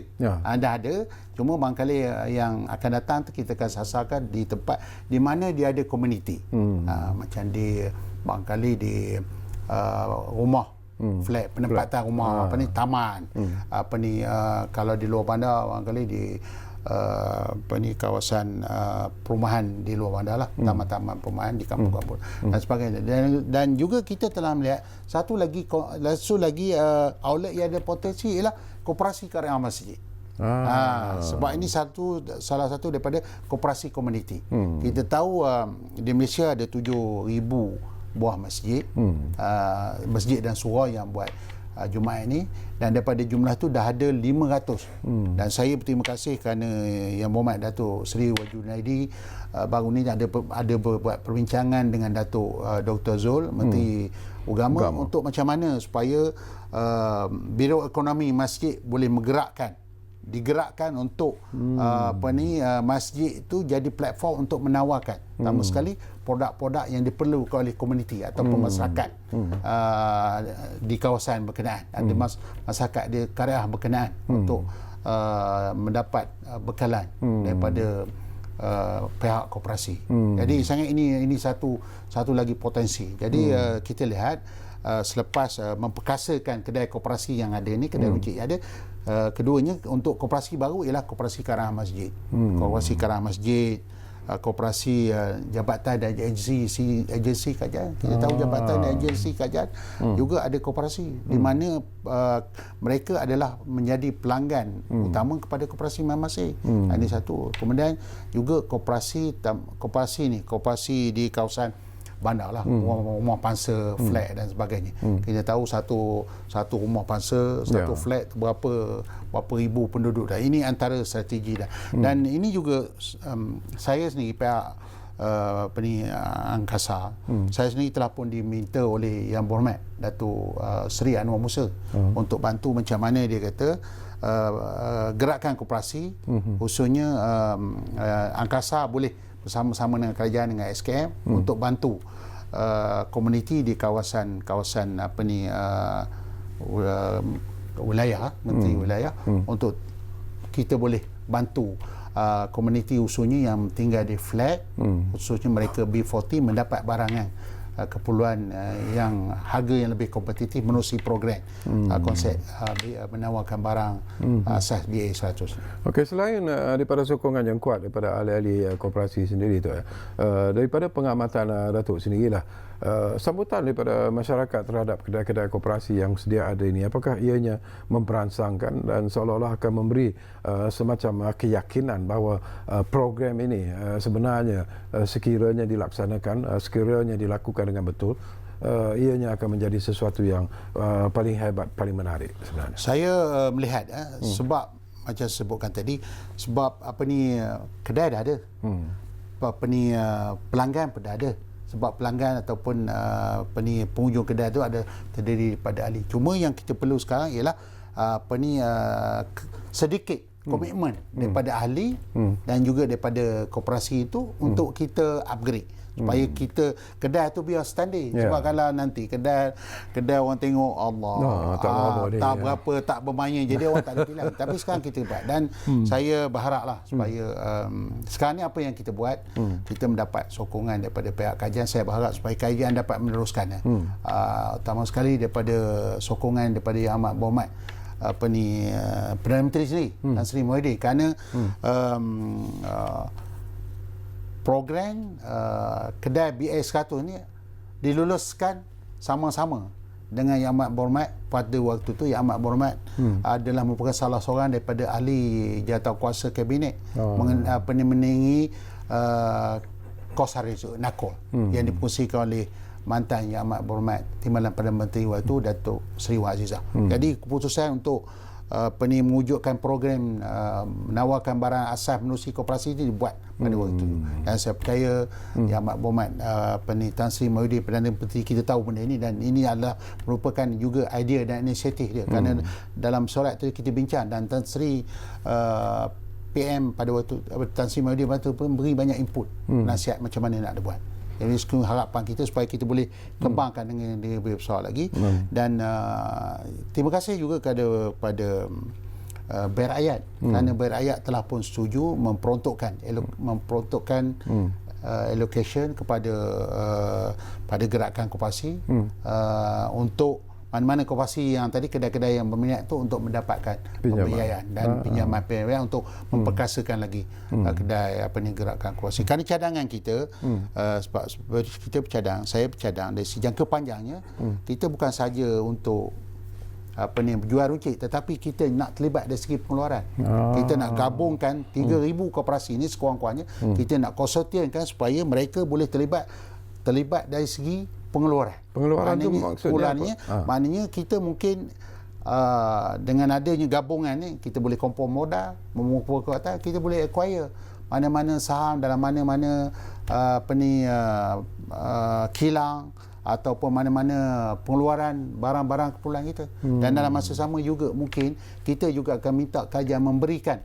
Dah ada, cuma barangkali yang akan datang kita akan sasarkan di tempat di mana dia ada komuniti. Macam barangkali di rumah, flat, penempatan rumah, taman, kalau di luar bandar barangkali di kawasan perumahan di luar bandar lah, taman-taman perumahan di kampung-kampung dan sebagainya. Dan juga kita telah melihat satu lagi outlet yang ada potensi ialah koperasi karya masjid. Sebab ini salah satu daripada koperasi komuniti. Kita tahu di Malaysia ada 7,000 buah masjid, masjid dan surau yang buat Jumaat ini, dan daripada jumlah tu dah ada 500. Dan saya berterima kasih kerana Yang Berhormat Datuk Seri Wajid Junaidi baru ni ada buat perbincangan dengan Datuk Dr. Zul, Menteri Agama, untuk macam mana supaya Biro Ekonomi Masjid boleh digerakkan untuk masjid itu jadi platform untuk menawarkan pertama sekali produk-produk yang diperlukan oleh komuniti ataupun masyarakat di kawasan berkenaan. Ada masyarakat di karya berkenaan untuk mendapat bekalan daripada pihak koperasi. Jadi sangat ini satu lagi potensi. Jadi kita lihat selepas memperkasakan kedai koperasi yang ada ni, kedai runcit yang ada, keduanya untuk koperasi baru ialah koperasi Karang Masjid. Koperasi Karang Masjid, koperasi jabatan dan agensi kajian. Kita tahu jabatan dan agensi kajian juga ada koperasi di mana mereka adalah menjadi pelanggan utama kepada koperasi masing-masing. Ini satu. Kemudian juga koperasi di kawasan bandar lah, rumah pangsa, flat dan sebagainya. Kita tahu satu rumah pangsa, satu flat berapa ribu penduduk dah. Ini antara strategi dah. Dan ini juga saya sendiri pihak angkasa, saya sendiri telah pun diminta oleh Yang Berhormat Datuk Seri Anwar Musa untuk bantu macam mana dia kata gerakan koperasi, khususnya angkasa boleh bersama-sama dengan kerajaan, dengan SKM untuk bantu komuniti di kawasan wilayah, menteri wilayah, untuk kita boleh bantu komuniti khususnya yang tinggal di flat, khususnya mereka B40 mendapat barangan keperluan yang harga yang lebih kompetitif menerusi program konsep menawarkan barang asas BA 100. Okey, selain daripada sokongan yang kuat daripada ahli-ahli koperasi sendiri tu, daripada pengamatan Datuk sendirilah, sambutan daripada masyarakat terhadap kedai-kedai koperasi yang sedia ada ini, apakah ianya memperangsangkan dan seolah-olah akan memberi semacam keyakinan bahawa program ini sebenarnya sekiranya dilaksanakan, sekiranya dilakukan dengan betul, ianya akan menjadi sesuatu yang paling hebat, paling menarik sebenarnya. Saya melihat sebab macam sebutkan tadi, sebab kedai dah ada, pelanggan pun dah ada. Sebab pelanggan ataupun pengunjung kedai tu ada terdiri daripada ahli. Cuma yang kita perlu sekarang ialah sedikit komitmen daripada ahli dan juga daripada koperasi itu untuk kita upgrade supaya kita kedai tu biar standard. Sebab kalau nanti kedai orang tengok Allah tak berapa, tak bermain, jadi orang tak ada pilihan. Tapi sekarang kita buat, dan saya berharaplah supaya sekarang ni apa yang kita buat, kita mendapat sokongan daripada pihak kajian. Saya berharap supaya kajian dapat meneruskan, utama sekali daripada sokongan daripada Yang Amat Berhormat Perdana Menteri sendiri, Tan Sri Muhyiddin, kerana program kedai BA 100 ni diluluskan sama-sama dengan Yang Amat Berhormat. Pada waktu tu Yang Amat Berhormat adalah merupakan salah seorang daripada ahli jawatankuasa kabinet mengenai kos harga nakol yang dipungsikan oleh mantan Yang Amat Berhormat Timbalan Perdana Menteri waktu Datuk Seri Wan Azizah. Jadi keputusan untuk mewujudkan program menawarkan barang asas menerusi koperasi itu dibuat pada waktu itu. Dan saya percaya Yang Amat Berhormat Tan Sri Muhyiddin Perdana Menteri kita tahu benda ini, dan ini adalah merupakan juga idea dan inisiatif dia, kerana dalam solat itu kita bincang, dan Tan Sri PM pada waktu Tan Sri Muhyiddin pun beri banyak input, nasihat macam mana nak buat. Jadi harapan kita supaya kita boleh kembangkan dengan dia lebih besar lagi. Dan terima kasih juga kepada Baik Rakyat, kerana Baik Rakyat telah pun setuju memperuntukkan allocation kepada pada gerakan koperasi untuk mana-mana koperasi yang tadi, kedai-kedai yang berminat tu untuk mendapatkan pembiayaan dan pinjaman untuk memperkasakan lagi kedai gerakan koperasi. Kerana cadangan kita, sebab kita bercadang, saya bercadang dari si jangka panjangnya, kita bukan saja untuk berjual runcit, tetapi kita nak terlibat dari segi pengeluaran. Kita nak gabungkan 3,000 koperasi ini sekurang-kurangnya, kita nak konsortiumkan supaya mereka boleh terlibat dari segi pengeluaran tu maksudnya maknanya kita mungkin dengan adanya gabungan ni, kita boleh kumpul modal, mengumpul kekuatan, kita boleh acquire mana-mana saham dalam mana-mana kilang ataupun mana-mana pengeluaran barang-barang keperluan kita. Dan dalam masa sama juga mungkin kita juga akan minta kajian memberikan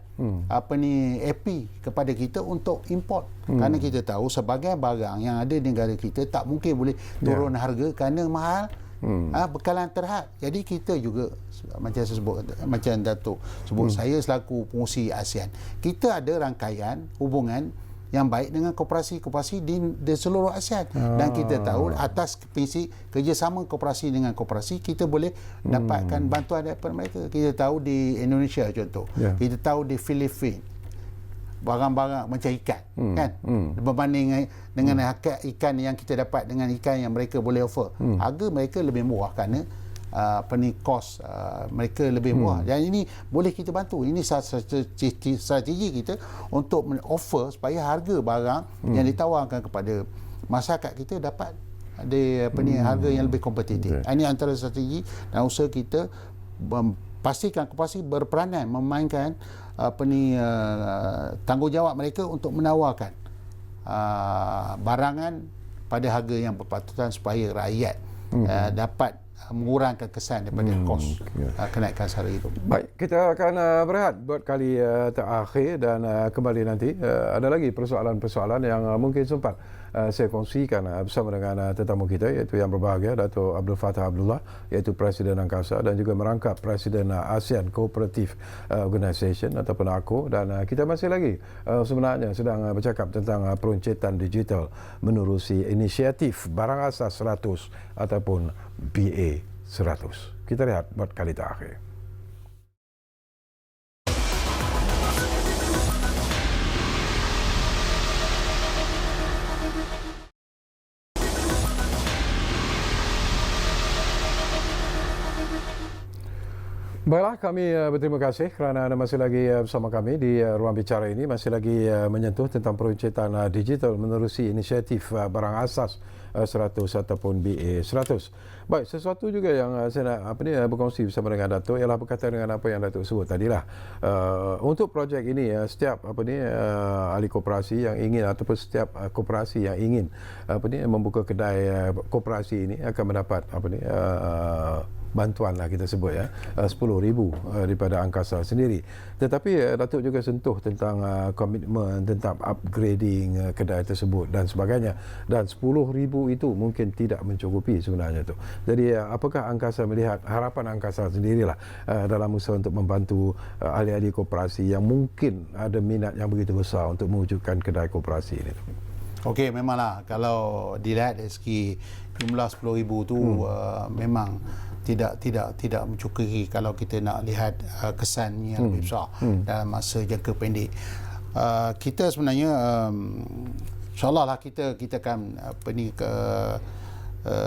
AP kepada kita untuk import. Kerana kita tahu sebagai barang yang ada di negara kita tak mungkin boleh turun harga kerana mahal, bekalan terhad. Jadi kita juga macam saya sebut, macam Datuk sebut, saya selaku pengurusi ASEAN, kita ada rangkaian hubungan yang baik dengan koperasi-koperasi di seluruh ASEAN. Dan kita tahu atas prinsip kerjasama koperasi dengan koperasi, kita boleh dapatkan bantuan daripada mereka. Kita tahu di Indonesia contoh, kita tahu di Filipina barang-barang macam ikan, kan, berbanding dengan harga ikan yang kita dapat dengan ikan yang mereka boleh offer, harga mereka lebih murah kerana kos mereka lebih murah. Dan ini boleh kita bantu. Ini strategi kita untuk offer supaya harga barang yang ditawarkan kepada masyarakat kita dapat ada harga yang lebih kompetitif. Ini antara strategi dan usaha kita pastikan koperasi berperanan memainkan tanggungjawab mereka untuk menawarkan barangan pada harga yang berpatutan supaya rakyat dapat mengurangkan kesan daripada kos kenaikan sara hidup. Baik, kita akan berehat buat kali terakhir dan kembali nanti. Ada lagi persoalan-persoalan yang mungkin sempat saya kongsikan bersama dengan tetamu kita, iaitu yang berbahagia Dato' Abdul Fattah Abdullah, iaitu Presiden Angkasa dan juga merangkap Presiden ASEAN Cooperative Organisation ataupun ACO, dan kita masih lagi sebenarnya sedang bercakap tentang peruncitan digital menerusi inisiatif Barang Asas 100 ataupun BA 100. Kita lihat buat kali terakhir. Baiklah, kami berterima kasih kerana anda masih lagi bersama kami di ruang bicara ini, masih lagi menyentuh tentang peruncitan digital menerusi inisiatif Barang Asas 100 ataupun BA 100. Baik, sesuatu juga yang saya nak berkongsi bersama dengan Dato' ialah berkaitan dengan apa yang Dato' sebut tadilah. Untuk projek ini, setiap ahli koperasi yang ingin ataupun setiap koperasi yang ingin membuka kedai koperasi ini akan mendapat bantuan lah kita sebut 10,000 daripada Angkasa sendiri. Tetapi Datuk juga sentuh tentang komitmen tentang upgrading kedai tersebut dan sebagainya, dan 10,000 itu mungkin tidak mencukupi sebenarnya tu. Jadi apakah Angkasa melihat harapan Angkasa sendirilah dalam usaha untuk membantu ahli-ahli koperasi yang mungkin ada minat yang begitu besar untuk mewujudkan kedai koperasi ini tu? Okey, memanglah kalau dilihat dari segi jumlah 10,000 tu memang tidak mencukupi kalau kita nak lihat kesan yang lebih besar dalam masa jangka pendek. Kita sebenarnya insya-Allah lah kita akan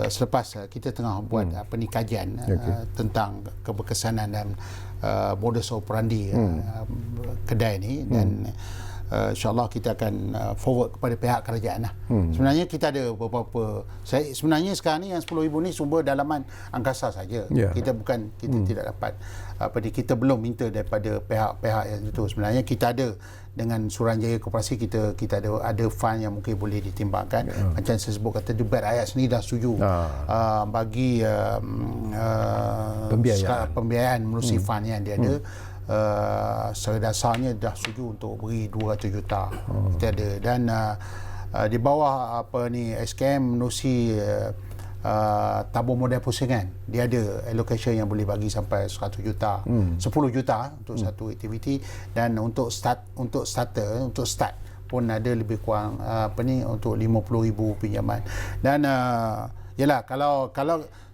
selepas kita tengah buat kajian tentang keberkesanan dan modus operandi kedai ni, dan insyaAllah kita akan forward kepada pihak kerajaan lah. Sebenarnya kita ada beberapa, sebenarnya sekarang ni yang 10,000 ni sumber dalaman Angkasa saja. Kita tidak dapat kita belum minta daripada pihak-pihak yang itu. Sebenarnya kita ada dengan Suruhanjaya Koperasi, kita ada fund yang mungkin boleh ditimbangkan. Macam saya sebut kata Debat Rakyat sendiri dah setuju bagi pembiayaan menerusi fund yang dia ada. Secara dasarnya dah setuju untuk beri 200 juta. Kita ada, dan di bawah SKM menerusi tabung modal pusingan, dia ada allocation yang boleh bagi sampai 100 juta, 10 juta untuk satu aktiviti, dan untuk start pun ada lebih kurang untuk 50,000 pinjaman. Dan yalah, kalau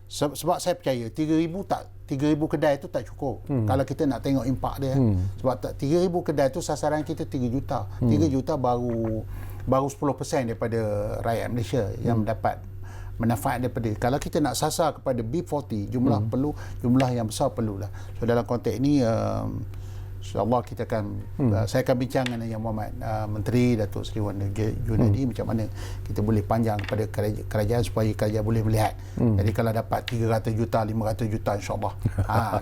sebab saya percaya 3,000 kedai itu tak cukup kalau kita nak tengok impak dia. Sebab 3,000 kedai itu sasaran kita 3 juta. 3 juta baru 10% daripada rakyat Malaysia yang mendapat manfaat daripada. Kalau kita nak sasar kepada B40, jumlah yang besar perlulah. So dalam konteks ini InsyaAllah kita akan saya akan bincang dengan Yang Muhammad Menteri Datuk Seri Wan Junadi macam mana kita boleh panjang kepada kerajaan supaya kerajaan boleh melihat. Jadi kalau dapat 300 juta, 500 juta, insyaAllah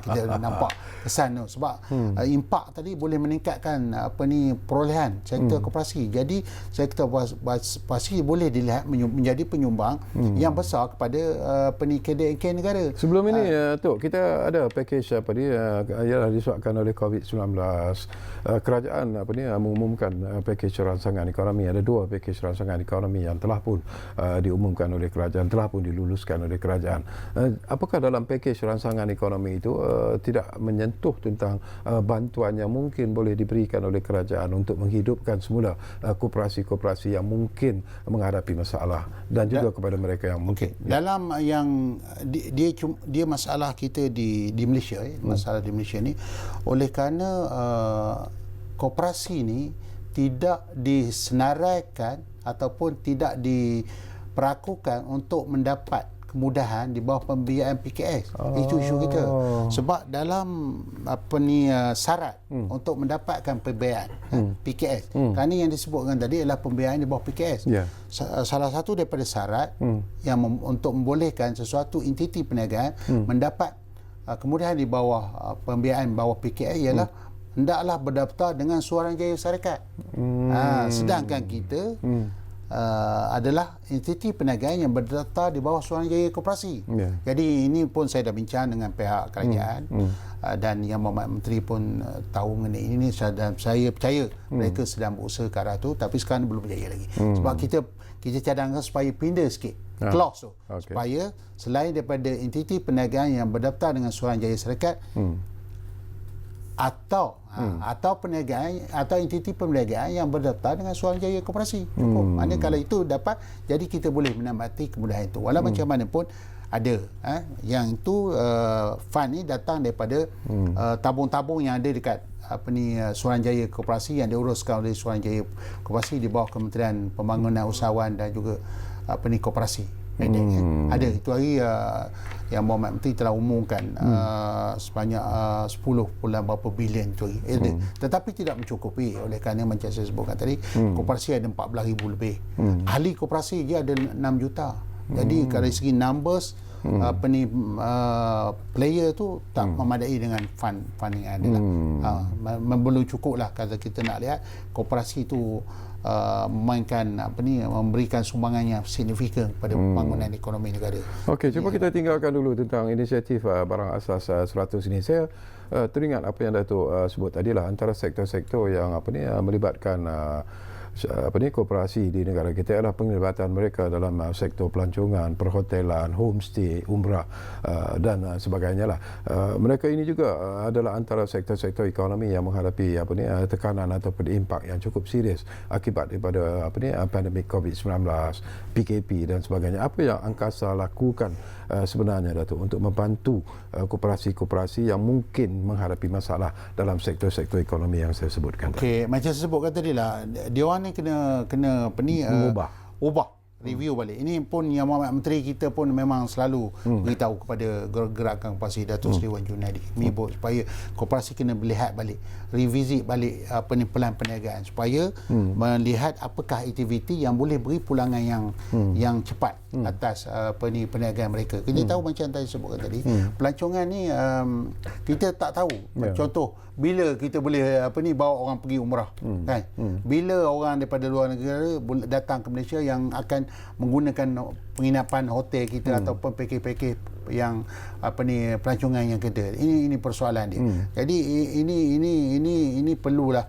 kita nampak kesan tu. Sebab impak tadi boleh meningkatkan perolehan sektor koperasi. Jadi sektor koperasi boleh dilihat menjadi penyumbang yang besar kepada KDNK negara. Sebelum ini Tok, kita ada package ialah disebabkan oleh COVID-19. Kerajaan mengumumkan package rangsangan ekonomi. Ada 2 package rangsangan ekonomi yang telah pun diumumkan oleh kerajaan, telah pun diluluskan oleh kerajaan. Apakah dalam package rangsangan ekonomi itu tidak menyentuh tentang bantuan yang mungkin boleh diberikan oleh kerajaan untuk menghidupkan semula koperasi-koperasi yang mungkin menghadapi masalah, dan juga kepada mereka yang mungkin dalam yang dia masalah kita di Malaysia, masalah di Malaysia ni oleh kerana koperasi ni tidak disenaraikan ataupun tidak diperakukan untuk mendapat kemudahan di bawah pembiayaan PKS. Itu isu kita. Sebab dalam syarat untuk mendapatkan pembiayaan PKS. Kerana yang disebutkan tadi adalah pembiayaan di bawah PKS. Yeah. Salah satu daripada syarat yang untuk membolehkan sesuatu entiti perniagaan mendapat kemudahan di bawah pembiayaan bawah PKS ialah hendaklah berdaftar dengan Suruhanjaya Syarikat. Sedangkan kita adalah entiti perniagaan yang berdaftar di bawah Suruhanjaya Koperasi. Yeah. Jadi ini pun saya dah bincang dengan pihak kerajaan dan Yang Berhormat Menteri pun tahu mengenai ini, dan saya percaya mereka sedang berusaha ke arah tu, tapi sekarang belum berjaya lagi. Sebab kita cadangkan supaya pindah sikit clause tu, supaya selain daripada entiti perniagaan yang berdaftar dengan Suruhanjaya Syarikat atau perniagaan atau entiti perniagaan yang berdaftar dengan Suruhanjaya Koperasi. Maknanya kalau itu dapat, jadi kita boleh menamati kemudahan itu. Walau macam mana pun ada yang itu fund ni datang daripada tabung-tabung yang ada dekat Suruhanjaya Koperasi yang diuruskan oleh Suruhanjaya Koperasi di bawah Kementerian Pembangunan Usahawan dan juga koperasi. Ada itu hari Yang Berhormat Menteri telah umumkan sebanyak 10 berapa bilion itu hari. Tetapi tidak mencukupi, oleh kerana macam saya sebutkan tadi, koperasi ada 14,000 lebih. Ahli koperasi dia ada 6 juta. Jadi dari segi numbers player tu tak memadai dengan fund yang ada lah. Belum cukup lah kalau kita nak lihat koperasi tu memberikan sumbangan yang signifikan kepada pembangunan ekonomi negara. Okey, cuba kita tinggalkan dulu tentang inisiatif barang asas 100 ini. Saya teringat apa yang Datuk sebut tadilah, antara sektor-sektor yang melibatkan koperasi di negara kita adalah penglibatan mereka dalam sektor pelancongan, perhotelan, homestay, umrah dan sebagainya lah. Mereka ini juga adalah antara sektor-sektor ekonomi yang menghadapi tekanan ataupun impak yang cukup serius akibat daripada pandemik COVID-19, PKP dan sebagainya. Apa yang Angkasa lakukan sebenarnya, Datuk, untuk membantu koperasi-koperasi yang mungkin menghadapi masalah dalam sektor-sektor ekonomi yang saya sebutkan? Okey, macam saya sebutkan tadi lah, dia orang ni kena ubah review balik. Ini pun Yang Berhormat Menteri kita pun memang selalu beritahu kepada gerakan koperasi, Datuk Seri Wan Junaidy menyebut supaya koperasi kena melihat balik, revisit balik pelan perniagaan, supaya melihat apakah aktiviti yang boleh beri pulangan yang cepat atas perniagaan mereka. Kita tahu macam tadi sebutkan tadi, pelancongan ni kita tak tahu. Contoh, bila kita boleh bawa orang pergi umrah, kan? Bila orang daripada luar negara datang ke Malaysia yang akan menggunakan penginapan hotel kita ataupun pakej-pakej yang pelancongan yang kita. Ini persoalan dia. Jadi ini perlulah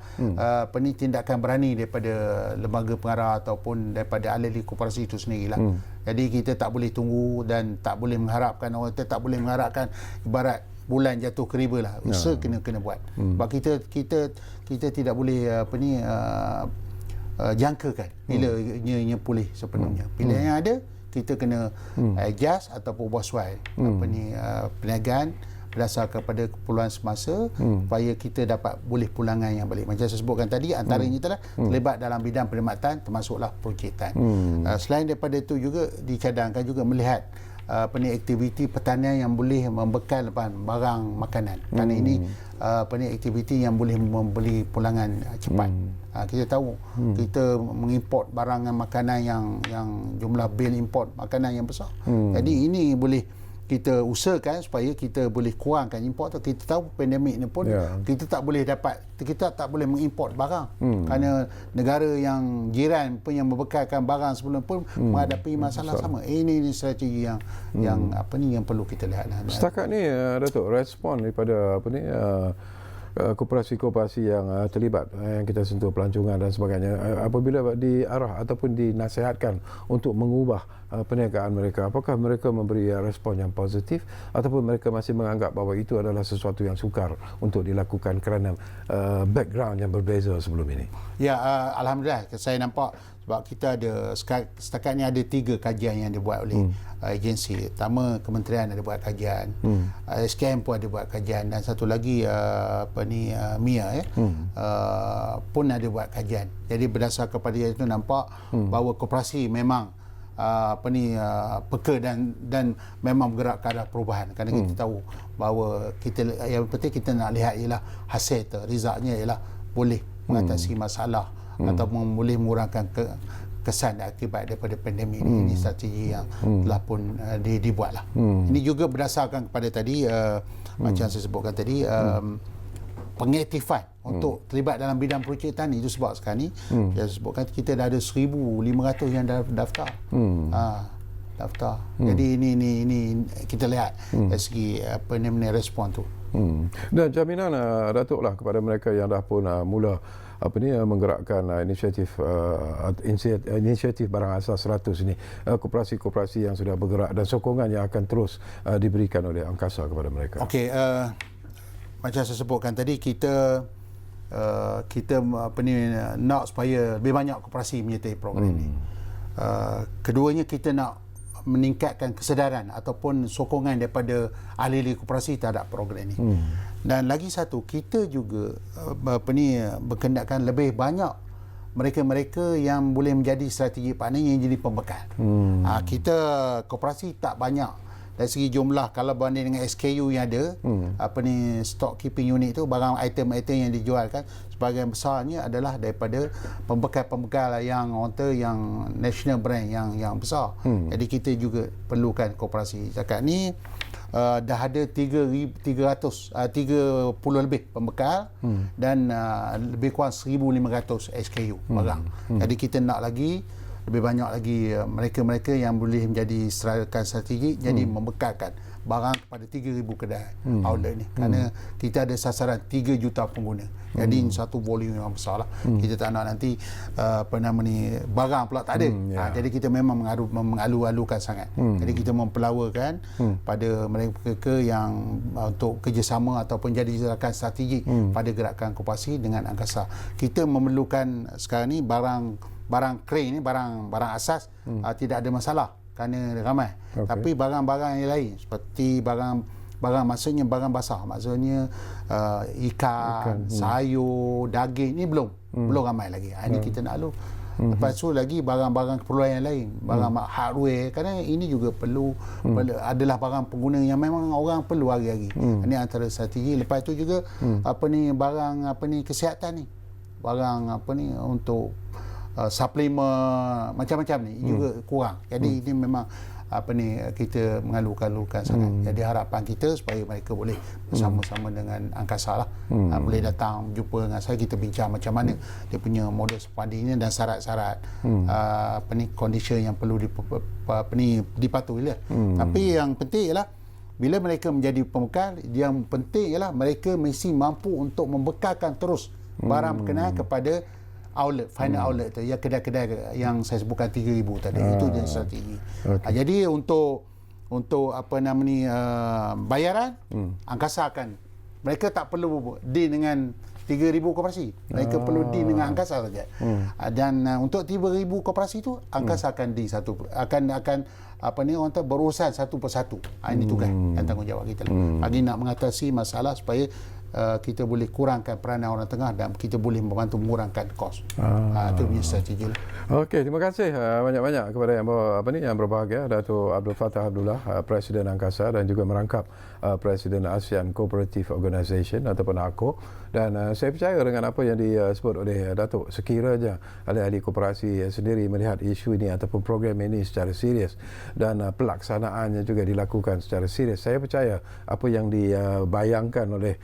tindakan berani daripada lembaga pengarah ataupun daripada ahli koperasi itu sendirilah. Jadi kita tak boleh tunggu dan tak boleh mengharapkan orang, tak boleh mengharapkan ibarat bulan jatuh ke riba lah. Usaha kena buat. Sebab kita tidak boleh jangkakan bila ianya pulih sepenuhnya. Pilihan yang ada, kita kena adjust ataupun buat sesuai perniagaan berdasarkan kepada keperluan semasa supaya kita dapat boleh pulangan yang balik. Macam saya sebutkan tadi, antaranya itulah terlibat dalam bidang perkhidmatan termasuklah projekan. Selain daripada itu juga dicadangkan juga melihat aktiviti pertanian yang boleh membekal barang makanan. Kerana ini aktiviti yang boleh memberi pulangan cepat. Kita tahu kita mengimport barang makanan yang jumlah bil import makanan yang besar. Jadi ini boleh kita usahakan supaya kita boleh kurangkan import tu. Kita tahu pandemik ni pun kita tak boleh mengimport barang kerana negara yang jiran pun yang membekalkan barang sebelum pun menghadapi masalah sama. Ini strategi yang perlu kita lihat. Setakat ni Datuk, respon daripada koperasi-koperasi yang terlibat yang kita sentuh, pelancongan dan sebagainya, apabila diarah ataupun dinasihatkan untuk mengubah perniagaan mereka, apakah mereka memberi respon yang positif ataupun mereka masih menganggap bahawa itu adalah sesuatu yang sukar untuk dilakukan kerana background yang berbeza sebelum ini? Ya, alhamdulillah saya nampak, sebab kita ada setakat ni ada 3 kajian yang dibuat oleh agensi. Pertama, kementerian ada buat kajian, SKM pun ada buat kajian, dan satu lagi MIA pun ada buat kajian. Jadi berdasar kepada itu nampak bahawa koperasi memang peka dan memang bergerak ke arah perubahan, kerana kita tahu bahawa yang penting kita nak lihat ialah hasil tu, resultnya ialah boleh mengatasi masalah ataupun boleh mengurangkan kesan dan akibat daripada pandemik ini. Ini strategi yang telah pun dibuatlah. Ini juga berdasarkan kepada tadi macam saya sebutkan tadi, pengaktifan untuk terlibat dalam bidang projek tani. Itu sebab sekarang ni saya sebutkan kita dah ada 1,500 yang dah daftar. Daftar. Jadi ini kita lihat dari segi respon tu. Dan jaminan Datuk lah kepada mereka yang dah pun mula menggerakkan inisiatif barang asas 100 ini, koperasi-koperasi yang sudah bergerak, dan sokongan yang akan terus diberikan oleh Angkasa kepada mereka. Okey, macam saya sebutkan tadi, kita nak supaya lebih banyak koperasi menyertai program ini. Keduanya, kita nak meningkatkan kesedaran ataupun sokongan daripada ahli-ahli koperasi terhadap program ini. Dan lagi satu, kita juga berkendakkan lebih banyak mereka-mereka yang boleh menjadi strategi partner yang jadi pembekal. Kita koperasi tak banyak dari segi jumlah, kalau banding dengan SKU yang ada, stock keeping unit tu, barang item-item yang dijualkan sebahagian besarnya adalah daripada pembekal-pembekal yang national brand yang besar. Jadi kita juga perlukan koperasi. Cakap ni dah ada 30 lebih pembekal dan lebih kurang 1,500 SKU barang. Jadi kita nak lagi lebih banyak lagi mereka-mereka yang boleh menjadi strategi, jadi membekalkan barang kepada 3,000 kedai outlet ni, kerana kita ada sasaran 3 juta pengguna. Jadi satu volume yang besar lah. Kita tak nak nanti barang pula tak ada. Jadi kita memang mengalu-alukan sangat. Jadi kita mempelawakan pada mereka yang untuk kerjasama ataupun jadi gerakan strategi pada gerakan koperasi dengan Angkasa. Kita memerlukan sekarang ni barang crane ni, barang asas tidak ada masalah kerana ramai. Tapi barang-barang yang lain seperti barang maksudnya barang basah, maksudnya ikan, sayur, daging ni belum ramai lagi. Ini kita nak lalu. Lepas tu lagi barang-barang keperluan yang lain, barang hardware, kerana ini juga perlu adalah barang pengguna yang memang orang perlu hari-hari. Ini antara strategi. Lepas tu juga barang kesihatan ni, barang untuk suplemen macam-macam ni juga kurang. Jadi ini memang kita mengalu-alukan sangat. Jadi harapan kita supaya mereka boleh bersama-sama dengan Angkasa lah, boleh datang jumpa dengan saya, kita bincang macam mana dia punya modus fundingnya dan syarat-syarat condition yang perlu dipatuhi lah. Tapi yang penting ialah bila mereka menjadi pembekal, yang penting ialah mereka mesti mampu untuk membekalkan terus barang berkenaan kepada outlet, final outlet tu, ya, kedai-kedai yang saya sebutkan 3,000 tadi. Itu je strategi. Jadi untuk bayaran, Angkasa akan, mereka tak perlu deal dengan 3,000 koperasi, mereka perlu deal dengan Angkasa saja. Dan untuk 3,000 koperasi tu, Angkasa akan berurusan satu persatu. Ini tugas dan tanggungjawab kita lah. Bagi nak mengatasi masalah supaya kita boleh kurangkan peranan orang tengah dan kita boleh membantu mengurangkan kos. Itu punya strategi lah. Okey, terima kasih banyak-banyak kepada yang berbahagia, Datuk Abdul Fattah Abdullah, Presiden Angkasa, dan juga merangkap Presiden ASEAN Cooperative Organisation ataupun ACO. Dan saya percaya dengan apa yang disebut oleh Datuk, sekiranya ahli-ahli koperasi sendiri melihat isu ini ataupun program ini secara serius dan pelaksanaannya juga dilakukan secara serius, saya percaya apa yang dibayangkan oleh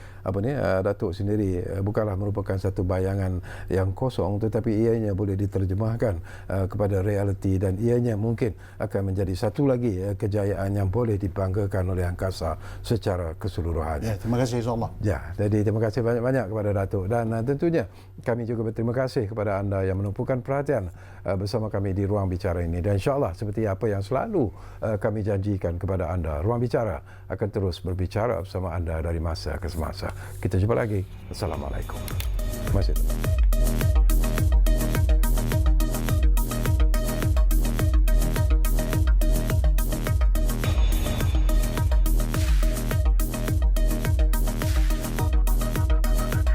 Datuk sendiri bukanlah merupakan satu bayangan yang kosong, tetapi ianya boleh diterjemahkan kepada realiti, dan ianya mungkin akan menjadi satu lagi kejayaan yang boleh dibanggakan oleh Angkasa secara keseluruhan. Ya, terima kasih, insyaAllah. Ya, jadi terima kasih banyak-banyak kepada Datuk, dan tentunya kami juga berterima kasih kepada anda yang menumpukan perhatian bersama kami di Ruang Bicara ini, dan insyaAllah seperti apa yang selalu kami janjikan kepada anda, Ruang Bicara akan terus berbicara bersama anda dari masa ke semasa. Kita jumpa lagi. Assalamualaikum. Terima kasih.